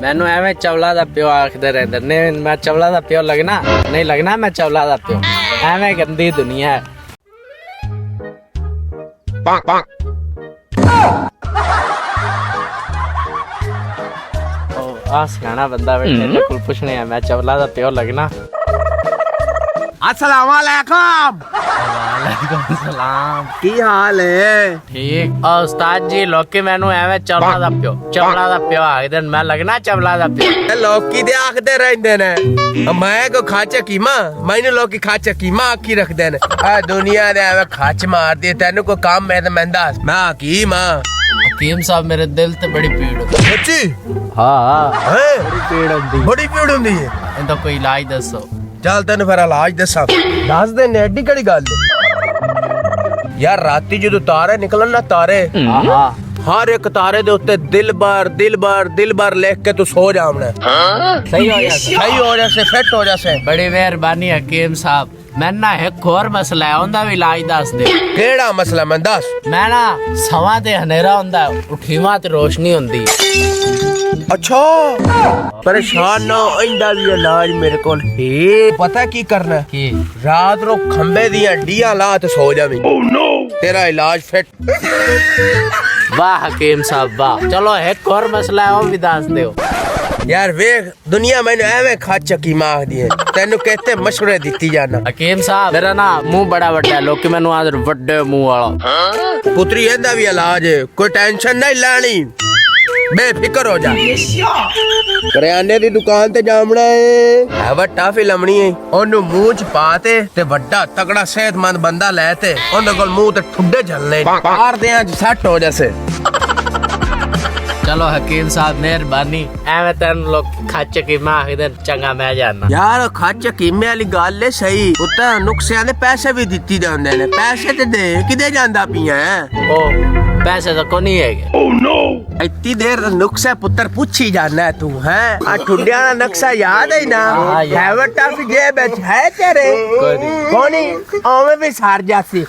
मैनू एवं चवला दा प्यो आखदे रहंदे ने। मैं चवला दा प्यो लगना नहीं लगना, मैं चवला दा प्यो। एवं गंदी दुनिया है। आ सियाना बंदा बैठे ने कोल पुछने है मैं चवला दा प्यो लगना। अस्सलाम वालेकुम। वालेकुम सलाम। की हाल है? ठीक। उस्ताद जी लोकी मैनू एवं चवला दा प्यो आखदे मैं लगना चवला दा प्यो। लोकी दे आखदे रहंदे ने। मैं को खाचा कीमा मैनू लोकी खाचा कीमा आखी रखदे ने। आ दुनिया दे एवं खाच मार दे तेनू को काम मैं ते मैं दस मैं हकीम हां। हकीम साहब मेरे दिल ते बड़ी पीड़ होती। सच्ची? हाँ हैं बड़ी पीड़ होती। बड़ी पीड़ हुंदी है। इनदा कोई इलाज दसो। चल तेन फिर इलाज दसा। दस दे ने एडी कड़ी गल यार। राती जदों तारे निकलन ना तारे हर एक तारे दे उत्ते दिल बार लिख के तू सो जावना। सही हो जासे फिट हो जासे। बड़ी मेहरबानी हकीम साहब। मैं ना एक और मसला है उनदा भी इलाज दस दे। केड़ा मसला मैं दस? मैं ना सवा ते हनेरा हुंदा उठीवा ते रोशनी हुंदी। अच्छा परेशान ना इंदा भी इलाज मेरे कोल है। पता की करना की रात रो खंबे दी हड्डियां ला ते सो जावी। तेरा इलाज फिट। वाह हकीम साहब वाह। चलो एक और मसला है वो भी दस दो। यार वेख दुनिया मैंने एवं खाचा की मार दी है। तेनू कहते मशवरे दिती जाना। हकीम साहब मेरा ना मुंह बड़ा बड़ा है लोग मैनू आदर बड़े मुंह वाला। पुत्री इंदा भी इलाज है कोई टेंशन नहीं लानी बेफिक्र हो जा। करियाने दी दुकान ते जामना है वड्डा फिल्मनी है ओनू मुंह च पाते ते वड्डा तगड़ा सेहतमंद बंदा लेते ओंदे कोल मुंह ते ठुड्डे झलने मार दे आज सेट हो जैसे। चलो हकीम साहब मेहरबानी एवं तेन लोग खाचे की मां इधर चंगा मैं जाना। यार खाचे कीमे वाली गल है सही। उत्ते नुक्सियां दे पैसे भी दित्ती जांदे ने। पैसे ते दे किदे जांदा पिया है? ओ पैसे तो को नहीं है। ओह नो इतनी देर नुक्सा पुत्र पूछी जाना है तू हैं? आ ठुड्डियां दा नक्शा याद है ना? हैवट ऑफ जेब है तेरे कोनी ओवे भी सार जासी।